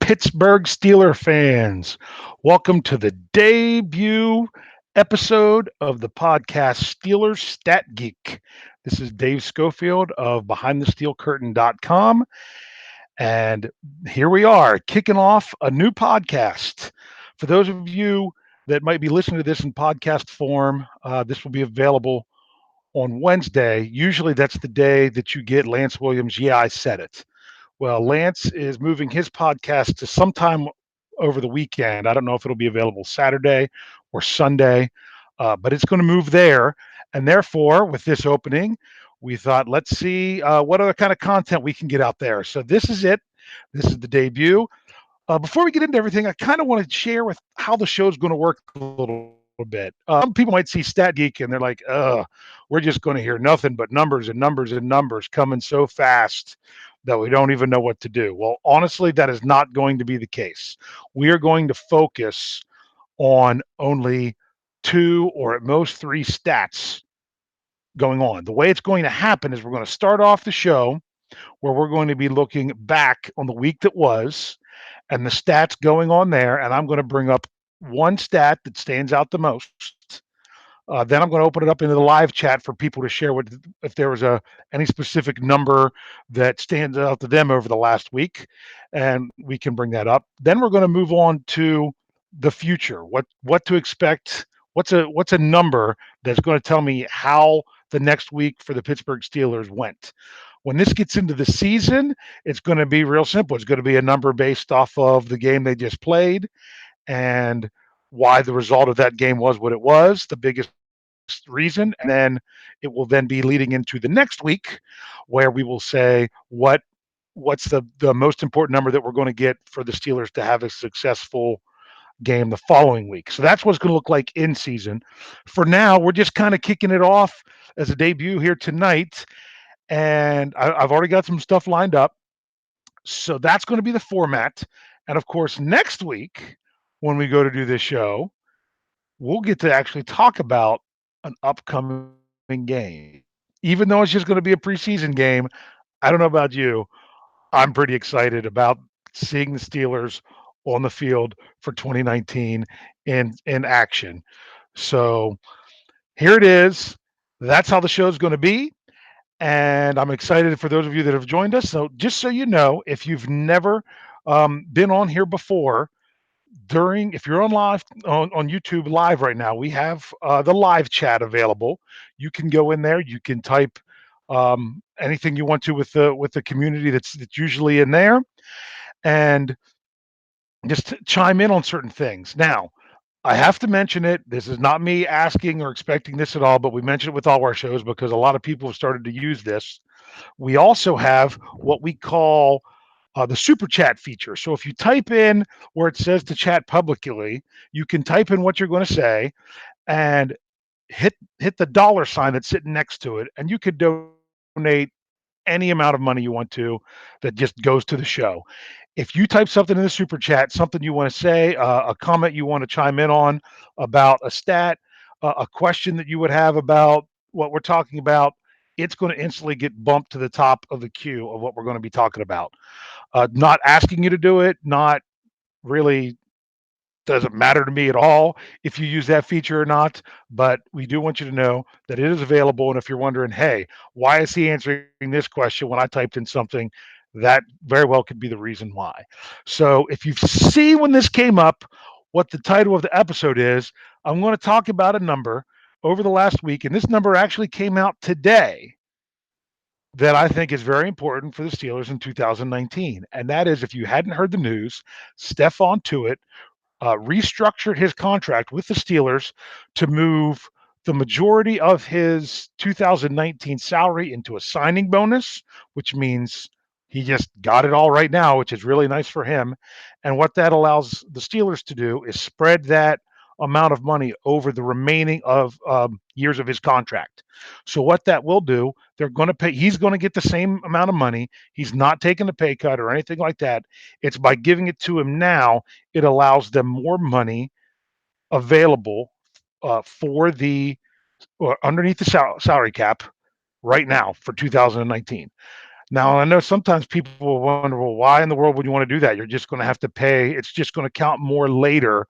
Pittsburgh Steeler fans. Welcome to the debut episode of the podcast Steelers Stat Geek. This is Dave Schofield of BehindTheSteelCurtain.com. And here we are kicking off a new podcast. For those of you that might be listening to this in podcast form, this will be available on Wednesday. Usually that's the day that you get Lance Williams' Yeah, I Said It. Well, Lance is moving his podcast to sometime over the weekend. I don't know if it'll be available Saturday or Sunday, but it's going to move there. And therefore, with this opening, we thought, let's see what other kind of content we can get out there. So this is it. This is the debut. Before we get into everything, I kind of want to share with how the show's going to work a little bit. Some people might see Stat Geek and they're like, we're just going to hear nothing but numbers and numbers and numbers coming so fast that we don't even know what to do. Well, honestly, that is not going to be the case. We are going to focus on only two or at most three stats going on. The way it's going to happen is we're going to start off the show where we're going to be looking back on the week that was and the stats going on there. And I'm going to bring up one stat that stands out the most. Then I'm going to open it up into the live chat for people to share what if there was any specific number that stands out to them over the last week, and we can bring that up. Then we're going to move on to the future. What to expect? What's a number that's going to tell me how the next week for the Pittsburgh Steelers went? When this gets into the season, it's going to be real simple. It's going to be a number based off of the game they just played and why the result of that game was what it was, the biggest reason. And then it will then be leading into the next week where we will say what's the most important number that we're going to get for the Steelers to have a successful game the following week. So that's what it's going to look like in season. For now, we're just kind of kicking it off as a debut here tonight. And I've already got some stuff lined up. So that's going to be the format. And of course, next week, when we go to do this show, we'll get to actually talk about an upcoming game. Even though it's just going to be a preseason game, I don't know about you. I'm pretty excited about seeing the Steelers on the field for 2019 in action. So here it is. That's how the show is going to be. And I'm excited for those of you that have joined us. So just so you know, if you've never been on here before, if you're on live on YouTube live right now, we have the live chat available. You can go in there. You can type anything you want to with the community that's usually in there, and just chime in on certain things. Now, I have to mention it. This is not me asking or expecting this at all, but we mention it with all our shows because a lot of people have started to use this. We also have what we call the super chat feature. So if you type in where it says to chat publicly, you can type in what you're going to say and hit the dollar sign that's sitting next to it, and you could donate any amount of money you want to that just goes to the show. If you type something in the super chat, something you want to say, a comment you want to chime in on about a stat, a question that you would have about what we're talking about, it's going to instantly get bumped to the top of the queue of what we're going to be talking about. Not asking you to do it, not really doesn't matter to me at all if you use that feature or not, but we do want you to know that it is available. And if you're wondering, hey, why is he answering this question when I typed in something? That very well could be the reason why. So if you see when this came up, what the title of the episode is, I'm going to talk about a number over the last week, and this number actually came out today that I think is very important for the Steelers in 2019. And that is, if you hadn't heard the news, Stephon Tuitt restructured his contract with the Steelers to move the majority of his 2019 salary into a signing bonus, which means he just got it all right now, which is really nice for him. And what that allows the Steelers to do is spread that amount of money over the remaining of years of his contract. So what that will do, they're going to pay. He's going to get the same amount of money. He's not taking a pay cut or anything like that. It's by giving it to him now, it allows them more money available for underneath the salary cap right now for 2019. Now, I know sometimes people will wonder, well, why in the world would you want to do that? You're just going to have to pay. It's just going to count more later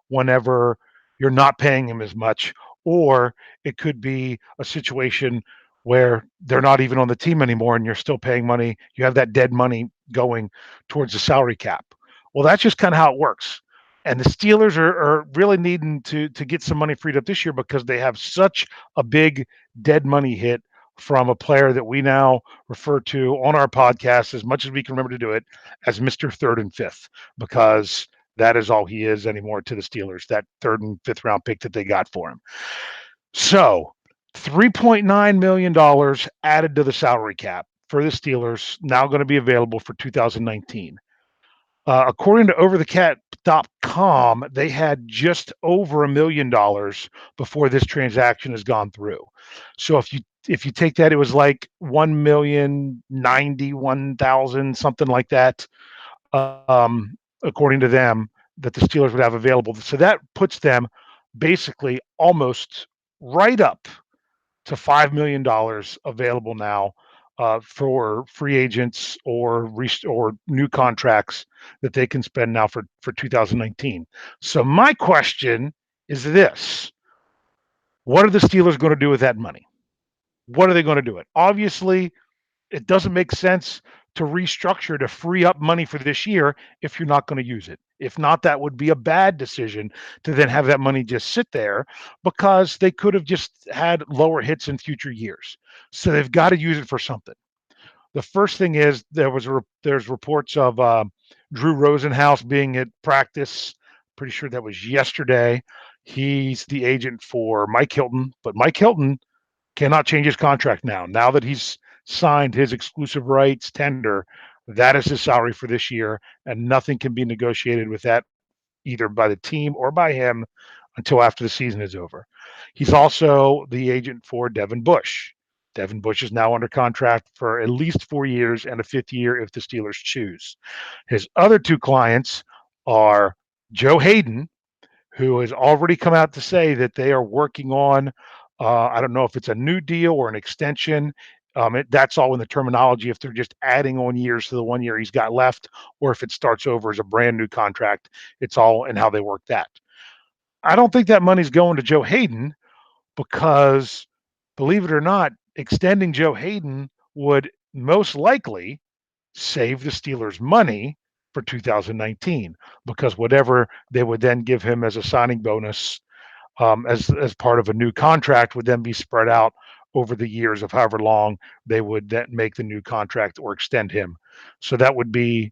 whenever you're not paying him as much. Or it could be a situation where they're not even on the team anymore and you're still paying money. You have that dead money going towards the salary cap. Well, that's just kind of how it works. And the Steelers are really needing to get some money freed up this year because they have such a big dead money hit from a player that we now refer to on our podcast, as much as we can remember to do it, as Mr. Third and Fifth, because that is all he is anymore to the Steelers, that third and fifth round pick that they got for him. So $3.9 million added to the salary cap for the Steelers, now going to be available for 2019. According to overthecat.com, they had just over $1 million before this transaction has gone through. So if you take that, it was like 1,091,000, something like that, according to them, that the Steelers would have available. So that puts them basically almost right up to $5 million available now for free agents or new contracts that they can spend now for 2019. So my question is this: what are the Steelers going to do with that money? What are they going to do it? Obviously, it doesn't make sense to restructure to free up money for this year if you're not going to use it. If not, that would be a bad decision to then have that money just sit there because they could have just had lower hits in future years. So they've got to use it for something. The first thing is there's reports of Drew Rosenhaus being at practice. Pretty sure that was yesterday. He's the agent for Mike Hilton, but Mike Hilton cannot change his contract now. Now that he's signed his exclusive rights tender, that is his salary for this year, and nothing can be negotiated with that either by the team or by him until after the season is over. He's also the agent for Devin Bush. Devin Bush is now under contract for at least 4 years and a fifth year if the Steelers choose. His other two clients are Joe Hayden, who has already come out to say that they are working on, I don't know if it's a new deal or an extension. That's all in the terminology, if they're just adding on years to the 1 year he's got left, or if it starts over as a brand new contract. It's all in how they work that. I don't think that money's going to Joe Hayden because, believe it or not, extending Joe Hayden would most likely save the Steelers money for 2019 because whatever they would then give him as a signing bonus as part of a new contract would then be spread out over the years of however long they would then make the new contract or extend him. So that would be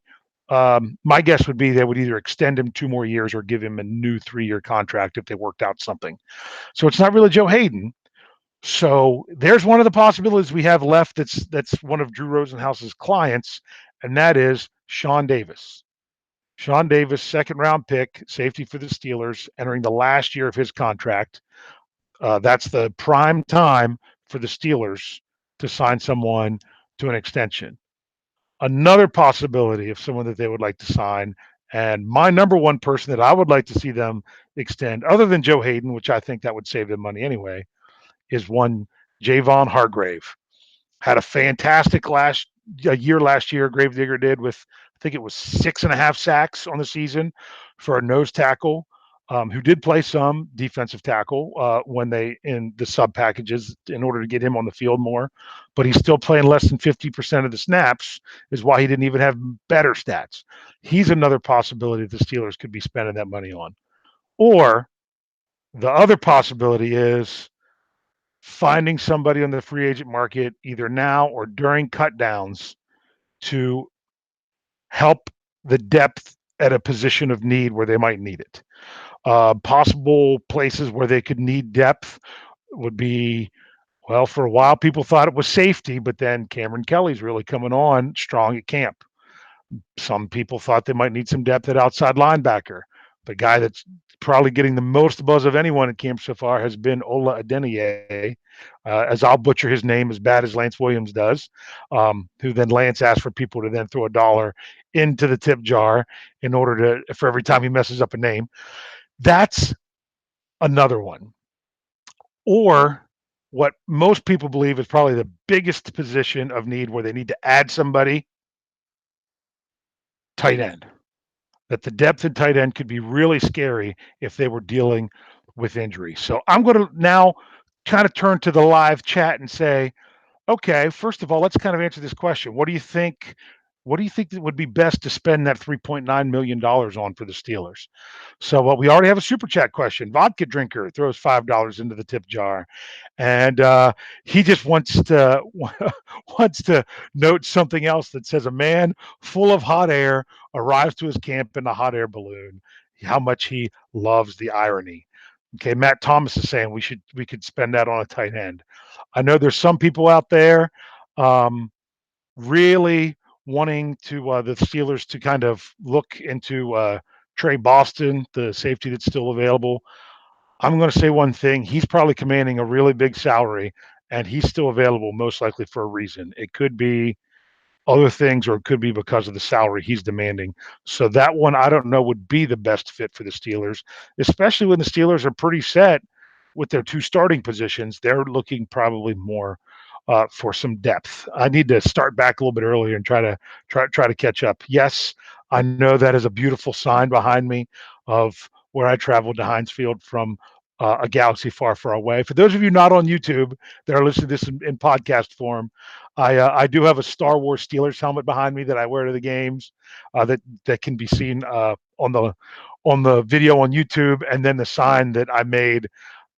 my guess would be they would either extend him 2 more years or give him a new 3 year contract if they worked out something. So it's not really Joe Hayden. So there's one of the possibilities we have left. That's one of Drew Rosenhaus's clients, and that is Sean Davis. Sean Davis, second round pick, safety for the Steelers, entering the last year of his contract. That's the prime time for the Steelers to sign someone to an extension. Another possibility of someone that they would like to sign, and my number one person that I would like to see them extend, other than Joe Hayden, which I think that would save them money anyway, is one Javon Hargrave. Had a fantastic year last year. Gravedigger did with, I think it was 6.5 sacks on the season for a nose tackle, who did play some defensive tackle when they in the sub packages in order to get him on the field more, but he's still playing less than 50% of the snaps, is why he didn't even have better stats. He's another possibility that the Steelers could be spending that money on. Or the other possibility is finding somebody on the free agent market either now or during cut downs to help the depth at a position of need where they might need it. Possible places where they could need depth would be, well, for a while people thought it was safety, but then Cameron Kelly's really coming on strong at camp. Some people thought they might need some depth at outside linebacker. The guy that's probably getting the most buzz of anyone at camp so far has been Ola Adeniyi, as I'll butcher his name as bad as Lance Williams does, who then Lance asked for people to then throw $1 into the tip jar in order for every time he messes up a name. That's another one. Or what most people believe is probably the biggest position of need where they need to add somebody, tight end. That the depth in tight end could be really scary if they were dealing with injury. So I'm going to now kind of turn to the live chat and say, okay, first of all, let's kind of answer this question. What do you think? What do you think that would be best to spend that $3.9 million on for the Steelers? So, well, we already have a super chat question. Vodka drinker throws $5 into the tip jar, and he just wants to wants to note something else that says a man full of hot air arrives to his camp in a hot air balloon. How much he loves the irony. Okay, Matt Thomas is saying we could spend that on a tight end. I know there's some people out there um, really wanting to the Steelers to kind of look into Trey Boston, the safety that's still available. I'm going to say one thing: he's probably commanding a really big salary, and he's still available most likely for a reason. It could be other things, or it could be because of the salary he's demanding. So that one, I don't know, would be the best fit for the Steelers, especially when the Steelers are pretty set with their two starting positions. They're looking probably more for some depth. I need to start back a little bit earlier and try to catch up. Yes, I know that is a beautiful sign behind me of where I traveled to Heinz Field from. A galaxy far, far away. For those of you not on YouTube that are listening to this in podcast form, I do have a Star Wars Steelers helmet behind me that I wear to the games that can be seen on the video on YouTube, and then the sign that I made.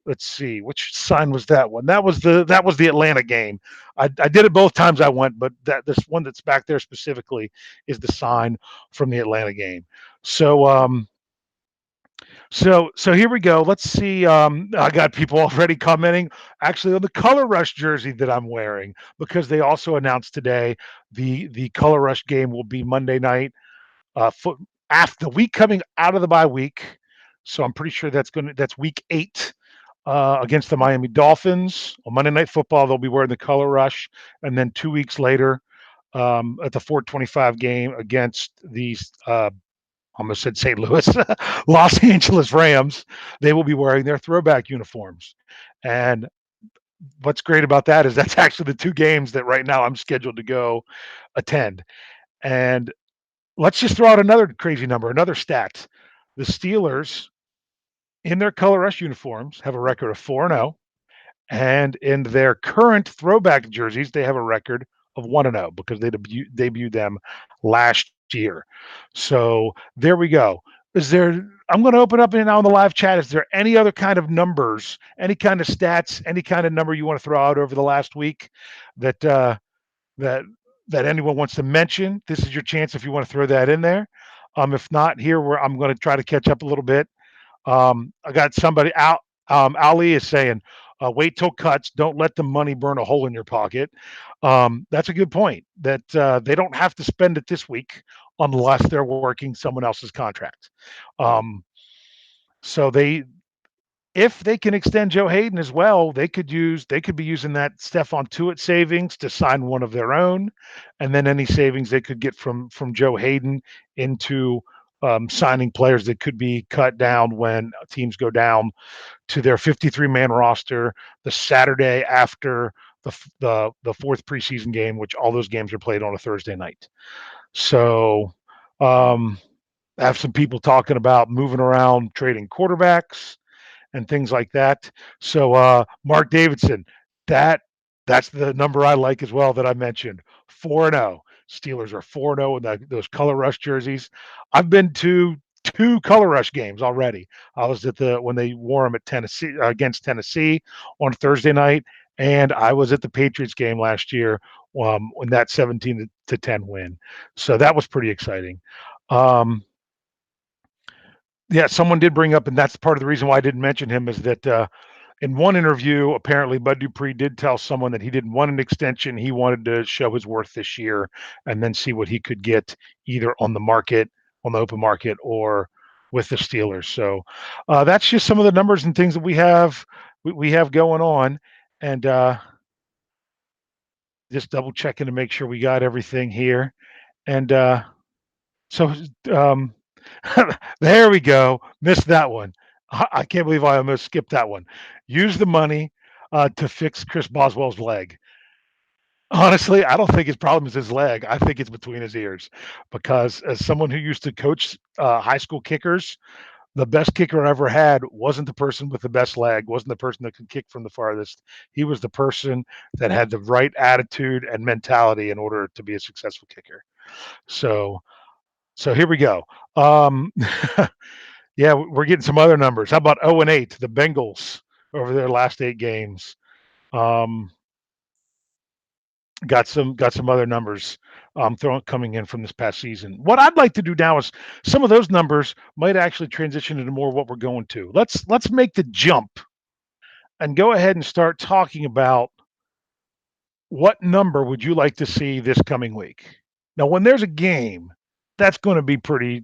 Let's see, which sign was that one? That was the Atlanta game. I did it both times I went, but that this one that's back there specifically is the sign from the Atlanta game. So so here we go. Let's see. I got people already commenting actually on the Color Rush jersey that I'm wearing because they also announced today the Color Rush game will be Monday night, foot after the week coming out of the bye week. So I'm pretty sure that's week 8 against the Miami Dolphins on Monday Night Football. They'll be wearing the Color Rush, and then 2 weeks later at the 425 game against the almost said St. Louis, Los Angeles Rams, they will be wearing their throwback uniforms. And what's great about that is that's actually the two games that right now I'm scheduled to go attend. And let's just throw out another crazy number, another stat. The Steelers, in their color rush uniforms, have a record of 4-0. And in their current throwback jerseys, they have a record of 1-0 because they debuted them last year. So there we go. Is there? I'm going to open up now in the live chat. Is there any other kind of numbers, any kind of stats, any kind of number you want to throw out over the last week that that that anyone wants to mention? This is your chance if you want to throw that in there. If not, here where I'm going to try to catch up a little bit. I got somebody out. Ali is saying, wait till cuts. Don't let the money burn a hole in your pocket. That's a good point. That they don't have to spend it this week unless they're working someone else's contract. Um, so if they can extend Joe Hayden as well, they could be using that Stephon Tuitt savings to sign one of their own, and then any savings they could get from Joe Hayden into signing players that could be cut down when teams go down to their 53-man roster the Saturday after the fourth preseason game, which all those games are played on a Thursday night. So I have some people talking about moving around, trading quarterbacks and things like that. So Mark Davidson, that that's the number I like as well that I mentioned. 4-0. Steelers are 4-0 in those color rush jerseys. I've been to two color rush games already. I was at when they wore them at Tennessee against Tennessee on Thursday night, and I was at the Patriots game last year when that 17-10 win. So that was pretty exciting. Yeah, someone did bring up, and that's part of the reason why I didn't mention him, is that in one interview, apparently Bud Dupree did tell someone that he didn't want an extension. He wanted to show his worth this year and then see what he could get either on the market, on the open market, or with the Steelers. So that's just some of the numbers and things that we have going on, and just double checking to make sure we got everything here. And so um, there we go. Missed that one. I can't believe I almost skipped that one. Use the money. to fix Chris Boswell's leg. Honestly, I don't think his problem is his leg. I think it's between his ears, because as someone who used to coach high school kickers, the best kicker I ever had wasn't the person with the best leg, wasn't the person that could kick from the farthest. He was the person that had the right attitude and mentality in order to be a successful kicker. So, so here we go. Um, yeah, we're getting some other numbers. How about 0-8, the Bengals over their last 8 games? Um, got some other numbers throwing coming in from this past season. What I'd like to do now is some of those numbers might actually transition into more what we're going to. Let's make the jump and go ahead and start talking about what number would you like to see this coming week? Now, when there's a game, that's going to be pretty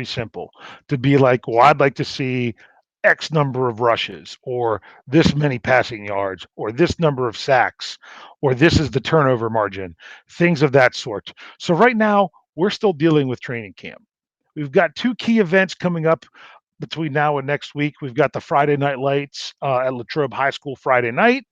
simple to be like, well, I'd like to see X number of rushes, or this many passing yards, or this number of sacks, or this is the turnover margin, things of that sort. So right now, we're still dealing with training camp. We've got two key events coming up between now and next week. We've got the Friday Night Lights at Latrobe High School Friday night,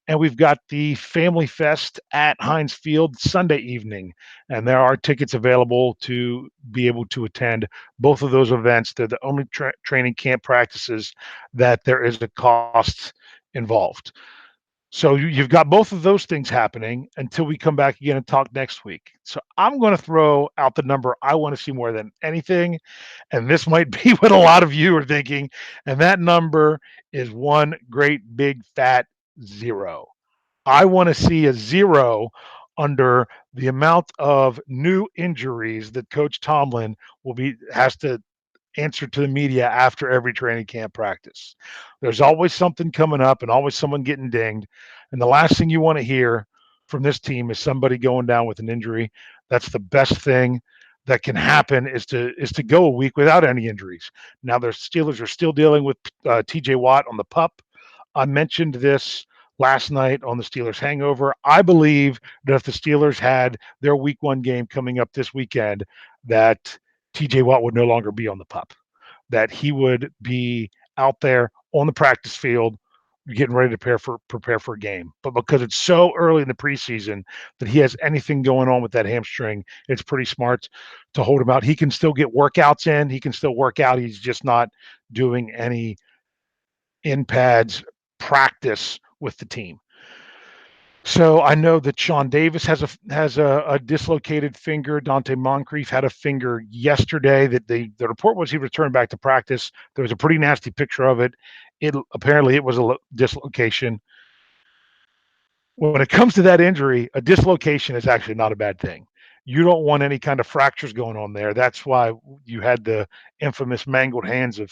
and we've got the Family Fest at Heinz Field Sunday evening. And there are tickets available to be able to attend both of those events. They're the only training camp practices that there is a cost involved. So you've got both of those things happening until we come back again and talk next week. So I'm going to throw out the number I want to see more than anything. And this might be what a lot of you are thinking. And that number is one great big fat zero. I want to see a zero under the amount of new injuries that Coach Tomlin has to answer to the media after every training camp practice. There's always something coming up and always someone getting dinged. And the last thing you want to hear from this team is somebody going down with an injury. That's the best thing that can happen, is to go a week without any injuries. Now the Steelers are still dealing with TJ Watt on the pup. I mentioned this last night on the Steelers Hangover. I believe that if the Steelers had their week 1 game coming up this weekend, that TJ Watt would no longer be on the pup, that he would be out there on the practice field getting ready to prepare for a game. But because it's so early in the preseason that he has anything going on with that hamstring, it's pretty smart to hold him out. He can still get workouts in. He can still work out. He's just not doing any in pads practice with the team. So I know that Sean Davis has a dislocated finger. Dante Moncrief had a finger yesterday. That the report was he returned back to practice. There was a pretty nasty picture of it. It was a dislocation. When it comes to that injury, a dislocation is actually not a bad thing. You don't want any kind of fractures going on there. That's why you had the infamous mangled hands of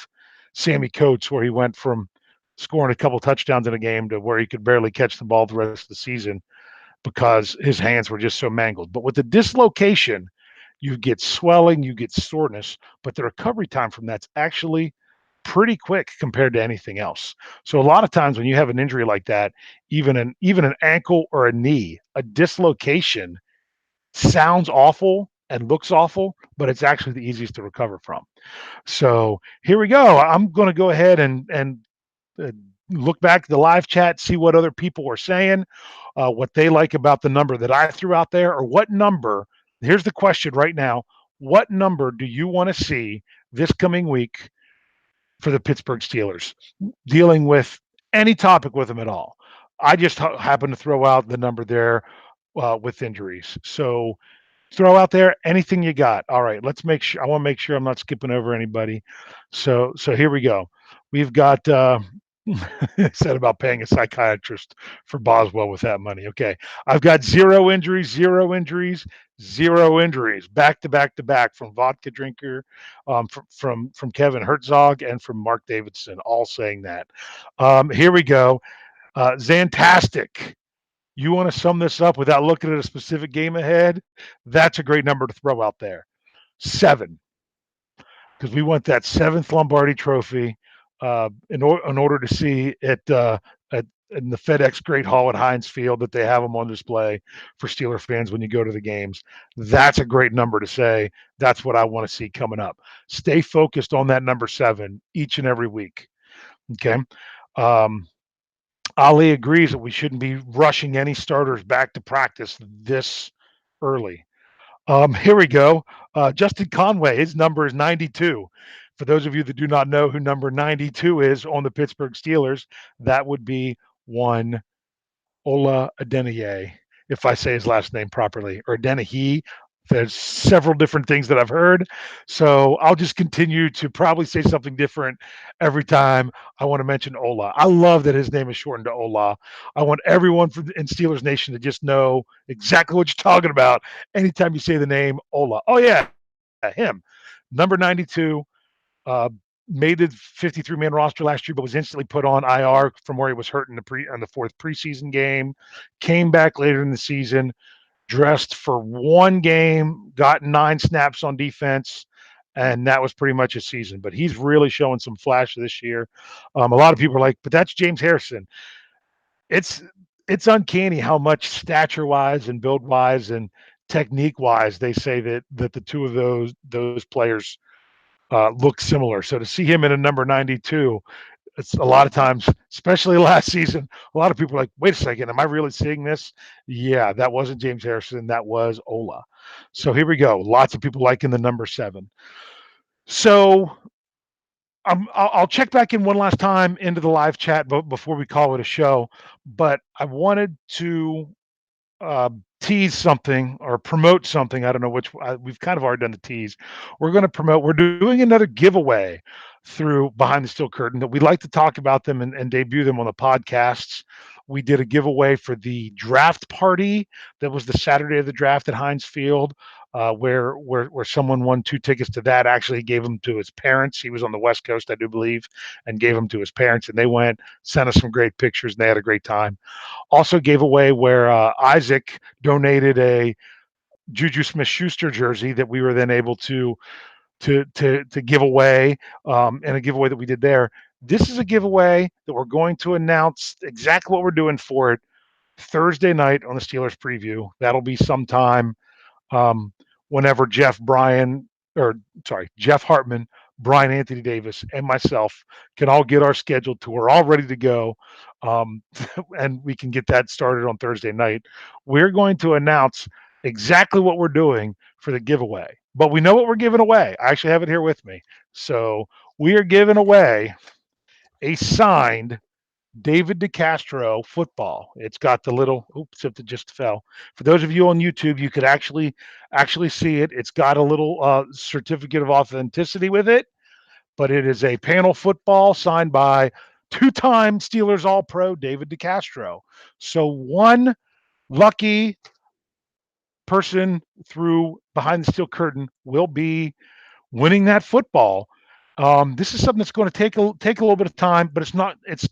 Sammy Coates, where he went from scoring a couple touchdowns in a game to where he could barely catch the ball the rest of the season because his hands were just so mangled. But with the dislocation, you get swelling, you get soreness, but the recovery time from that's actually pretty quick compared to anything else. So a lot of times when you have an injury like that, even an ankle or a knee, a dislocation sounds awful and looks awful, but it's actually the easiest to recover from. So here we go. I'm going to go ahead and uh, look back at the live chat, see what other people are saying, what they like about the number that I threw out there, or what number. Here's the question right now: what number do you want to see this coming week for the Pittsburgh Steelers, dealing with any topic with them at all? I just happen to throw out the number there with injuries. So throw out there anything you got. All right, let's make sure. I want to make sure I'm not skipping over anybody. So here we go. We've got said about paying a psychiatrist for Boswell with that money. Okay, I've got zero injuries, zero injuries, zero injuries, back to back to back from Vodka Drinker, from Kevin Herzog, and from Mark Davidson, all saying that. Here we go. Zantastic. You want to sum this up without looking at a specific game ahead? That's a great number to throw out there. 7, because we want that 7th Lombardi Trophy in order to see it in the FedEx Great Hall at Heinz Field, that they have them on display for Steeler fans when you go to the games. That's a great number to say. That's what I want to see coming up. Stay focused on that number 7 each and every week. Okay. Um, Ali agrees that we shouldn't be rushing any starters back to practice this early. Here we go. Justin Conway, his number is 92. For those of you that do not know who number 92 is on the Pittsburgh Steelers, that would be one Ola Adeniyi, if I say his last name properly, or Adeniyi. There's several different things that I've heard. So I'll just continue to probably say something different every time I want to mention Ola. I love that his name is shortened to Ola. I want everyone in Steelers Nation to just know exactly what you're talking about anytime you say the name Ola. Oh, yeah, him. Number 92, uh, made the 53-man roster last year, but was instantly put on IR from where he was hurt in the fourth preseason game. Came back later in the season, dressed for one game, got 9 snaps on defense, and that was pretty much his season. But he's really showing some flash this year. A lot of people are like, "But that's James Harrison." It's it's uncanny how much stature-wise and build-wise and technique-wise they say that the two of those players look similar. So to see him in a number 92, it's a lot of times, especially last season, a lot of people are like, wait a second, am I really seeing this? Yeah, that wasn't James Harrison. That was Ola. So here we go. Lots of people liking the number 7. So I'll check back in one last time into the live chat before we call it a show. But I wanted to uh, tease something or promote something. I don't know which. We've kind of already done the tease. We're going to promote. We're doing another giveaway through Behind the Steel Curtain that we'd like to talk about them and debut them on the podcasts. We did a giveaway for the draft party that was the Saturday of the draft at Heinz Field, where someone won 2 tickets to that. Actually, he gave them to his parents. He was on the West Coast, I do believe, and gave them to his parents. And they went, sent us some great pictures, and they had a great time. Also gave away where Isaac donated a Juju Smith-Schuster jersey that we were then able to give away, and a giveaway that we did there. This is a giveaway that we're going to announce exactly what we're doing for it Thursday night on the Steelers preview. That'll be sometime um, whenever Jeff Hartman, Brian Anthony Davis, and myself can all get our schedule to. We're all ready to go, um, and we can get that started on Thursday night. We're going to announce exactly what we're doing for the giveaway, but we know what we're giving away. I actually have it here with me. So we are giving away a signed David DeCastro football. It's got the little oops, it just fell. For those of you on YouTube, you could actually see it. It's got a little certificate of authenticity with it, but it is a panel football signed by two-time Steelers All-Pro David DeCastro. So one lucky person through Behind the Steel Curtain will be winning that football. This is something that's going to take a little bit of time, but it's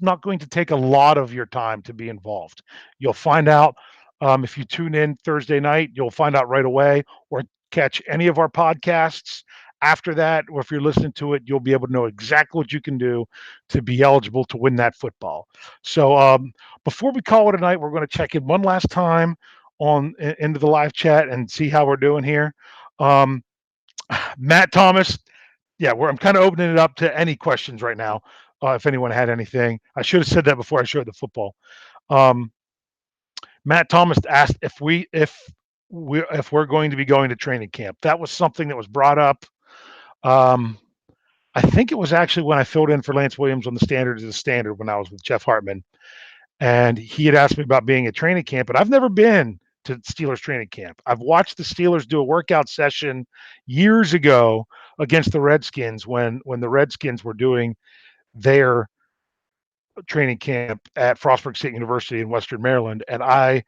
not going to take a lot of your time to be involved. You'll find out if you tune in Thursday night. You'll find out right away, or catch any of our podcasts after that, or if you're listening to it, you'll be able to know exactly what you can do to be eligible to win that football. So before we call it a night, we're going to check in one last time into the live chat and see how we're doing here. Um, Matt Thomas, yeah, I'm kind of opening it up to any questions right now. If anyone had anything, I should have said that before I showed the football. Um, Matt Thomas asked if we're going to be going to training camp. That was something that was brought up. Um, I think it was actually when I filled in for Lance Williams on the Standard when I was with Jeff Hartman, and he had asked me about being at training camp, but I've never been to Steelers training camp. I've watched the Steelers do a workout session years ago against the Redskins when the Redskins were doing their training camp at Frostburg State University in Western Maryland, and I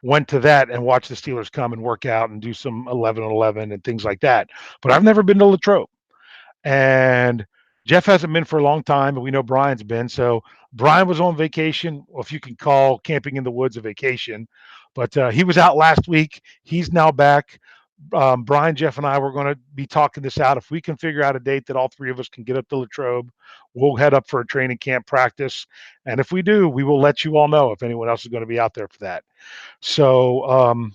went to that and watched the Steelers come and work out and do some 11-11 and things like that. But I've never been to Latrobe. And Jeff hasn't been for a long time, but we know Brian's been. So Brian was on vacation, or if you can call camping in the woods a vacation, but he was out last week. He's now back. Brian, Jeff, and I were going to be talking this out. If we can figure out a date that all three of us can get up to Latrobe, we'll head up for a training camp practice. And if we do, we will let you all know if anyone else is going to be out there for that. So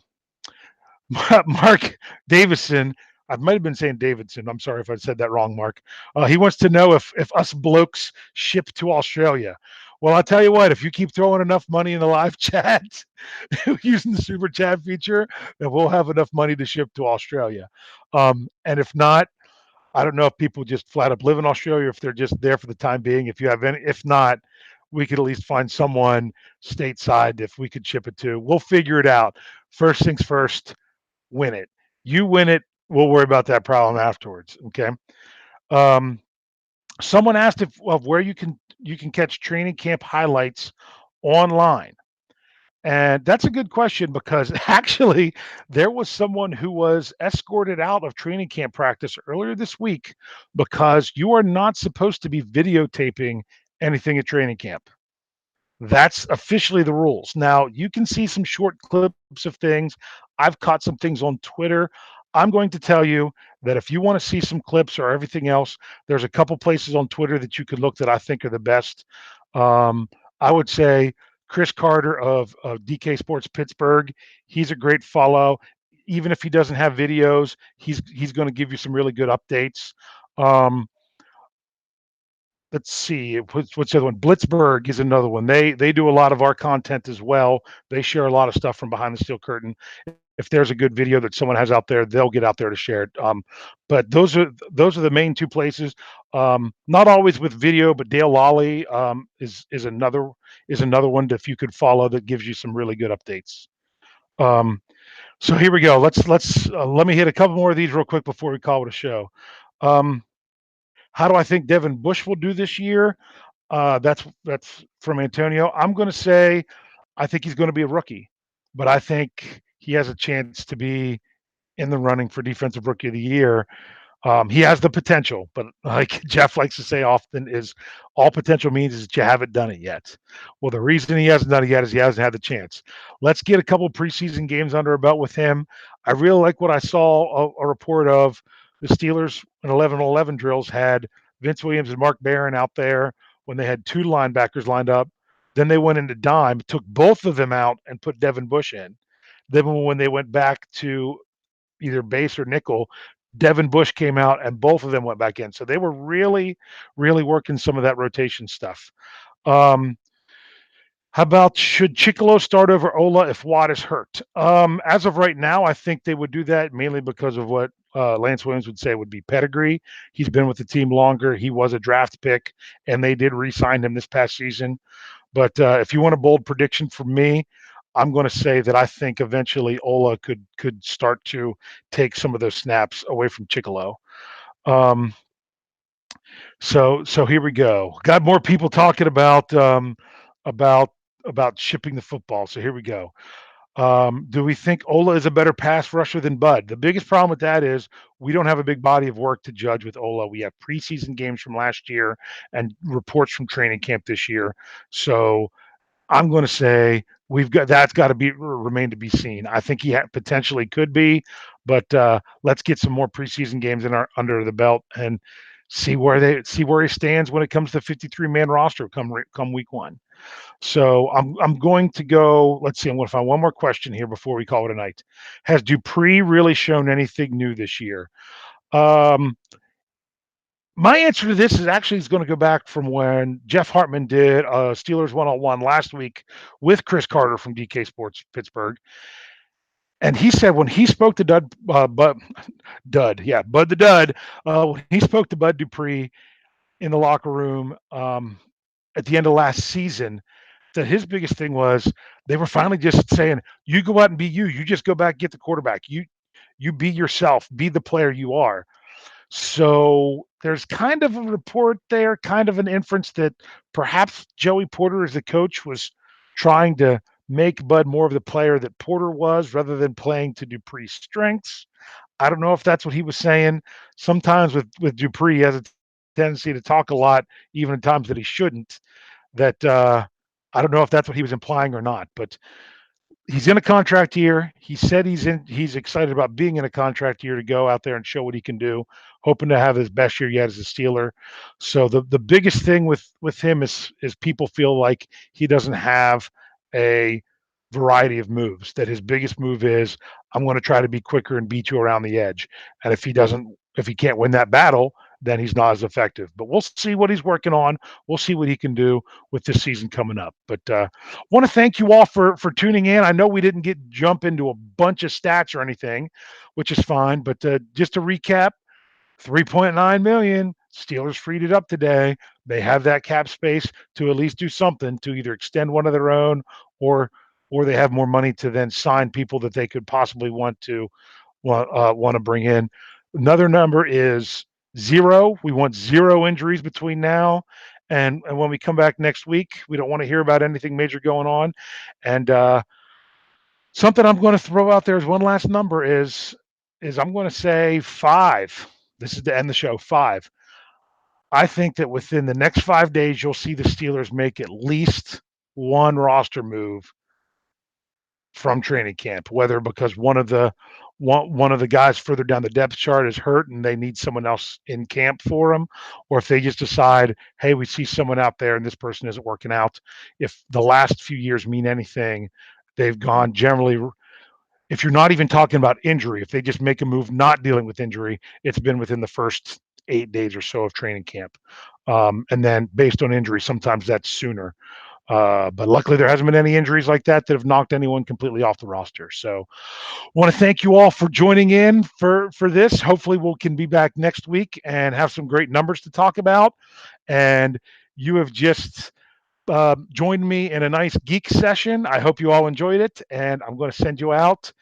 Mark Davison, I might have been saying Davidson. I'm sorry if I said that wrong, Mark. He wants to know if us blokes ship to Australia. Well, I'll tell you what, if you keep throwing enough money in the live chat using the super chat feature, then we'll have enough money to ship to Australia. And if not, I don't know if people just flat up live in Australia or if they're just there for the time being. If you have any, if not, we could at least find someone stateside if we could ship it to. We'll figure it out. First things first, win it. You win it, we'll worry about that problem afterwards. Okay. Um, Someone asked if of where you can catch training camp highlights online. And that's a good question because actually there was someone who was escorted out of training camp practice earlier this week because you are not supposed to be videotaping anything at training camp. That's officially the rules. Now, you can see some short clips of things. I've caught some things on Twitter. I'm going to tell you that if you want to see some clips or everything else, there's a couple places on Twitter that you could look that I think are the best. Um, I would say Chris Carter of DK Sports Pittsburgh. He's a great follow. Even if he doesn't have videos, he's going to give you some really good updates. Um, let's see, what's the other one? Blitzberg is another one. They do a lot of our content as well. They share a lot of stuff from behind the steel curtain. If there's a good video that someone has out there, they'll get out there to share it. But those are the main two places. Not always with video, but Dale Lally is another one that if you could follow that gives you some really good updates. Um, so here we go. Let me hit a couple more of these real quick before we call it a show. Um, how do I think Devin Bush will do this year? That's from Antonio. I'm going to say I think he's going to be a rookie, but I think he has a chance to be in the running for Defensive Rookie of the Year. He has the potential, but like Jeff likes to say often, is all potential means is that you haven't done it yet. Well, the reason he hasn't done it yet is he hasn't had the chance. Let's get a couple preseason games under our belt with him. I really like what I saw a report of the Steelers in 11-11 drills had Vince Williams and Mark Barron out there when they had two linebackers lined up. Then they went into dime, took both of them out, and put Devin Bush in. Then when they went back to either base or nickel, Devin Bush came out and both of them went back in. So they were really, really working some of that rotation stuff. Um, how about should Chicolo start over Ola if Watt is hurt? As of right now, I think they would do that mainly because of what Lance Williams would say would be pedigree. He's been with the team longer. He was a draft pick, and they did re-sign him this past season. But if you want a bold prediction from me, I'm going to say that I think eventually Ola could start to take some of those snaps away from Chicolo. Um, so here we go. Got more people talking about about shipping the football. So here we go. Do we think Ola is a better pass rusher than Bud? The biggest problem with that is we don't have a big body of work to judge with Ola. We have preseason games from last year and reports from training camp this year. So I'm going to say that's got to be remain to be seen. I think he potentially could be, but let's get some more preseason games in our under the belt and see where he stands when it comes to 53-man roster come week one. So I'm going to go. Let's see. I'm going to find one more question here before we call it a night. Has Dupree really shown anything new this year? Um, my answer to this is going to go back from when Jeff Hartman did Steelers one-on-one last week with Chris Carter from DK Sports Pittsburgh, and he said when he spoke to Bud the Dud, when he spoke to Bud Dupree in the locker room at the end of last season, that his biggest thing was they were finally just saying, "You go out and be you. You just go back, get the quarterback. You be yourself. Be the player you are." So there's kind of a report there, kind of an inference that perhaps Joey Porter as the coach was trying to make Bud more of the player that Porter was rather than playing to Dupree's strengths. I don't know if that's what he was saying. Sometimes with Dupree, he has a tendency to talk a lot, even at times that he shouldn't. That I don't know if that's what he was implying or not, but he's in a contract year. He said he's excited about being in a contract year to go out there and show what he can do, hoping to have his best year yet as a Steeler. So the biggest thing with him is people feel like he doesn't have a variety of moves. That his biggest move is I'm going to try to be quicker and beat you around the edge. And if he can't win that battle, then he's not as effective. But we'll see what he's working on. We'll see what he can do with this season coming up. But want to thank you all for tuning in. I know we didn't jump into a bunch of stats or anything, which is fine. But just to recap, 3.9 million. Steelers freed it up today. They have that cap space to at least do something to either extend one of their own or they have more money to then sign people that they could possibly want to bring in. Another number is 0. We want 0 injuries between now and when we come back next week. We don't want to hear about anything major going on. And something I'm going to throw out there as one last number is I'm going to say 5. This is to end the show. 5. I think that within the next 5 days, you'll see the Steelers make at least one roster move from training camp, whether because one of the guys further down the depth chart is hurt and they need someone else in camp for them, or if they just decide, hey, we see someone out there and this person isn't working out. If the last few years mean anything, they've gone generally. If you're not even talking about injury, if they just make a move not dealing with injury, it's been within the first 8 days or so of training camp. And then based on injury, sometimes that's sooner. But luckily, there hasn't been any injuries like that have knocked anyone completely off the roster. So, want to thank you all for joining in for this. Hopefully, we can be back next week and have some great numbers to talk about. And you have just joined me in a nice geek session. I hope you all enjoyed it, and I'm going to send you out.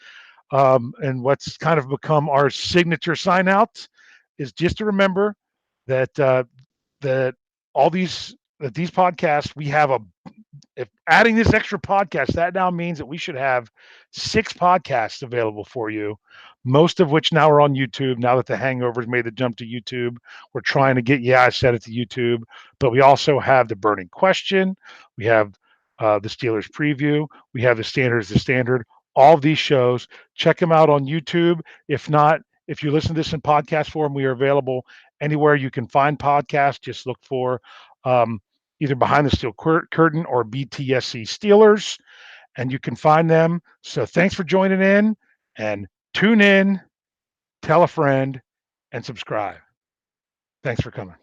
And what's kind of become our signature sign out is just to remember that that all these podcasts we have a if adding this extra podcast, that now means that we should have 6 podcasts available for you, most of which now are on YouTube. Now that the Hangovers made the jump to YouTube, we're trying to get, I said it, to YouTube. But we also have the Burning Question. We have the Steelers Preview. We have the Standard. All of these shows, check them out on YouTube. If not, if you listen to this in podcast form, we are available anywhere you can find podcasts. Just look for either Behind the Steel Curtain or BTSC Steelers, and you can find them. So thanks for joining in, and tune in, tell a friend, and subscribe. Thanks for coming.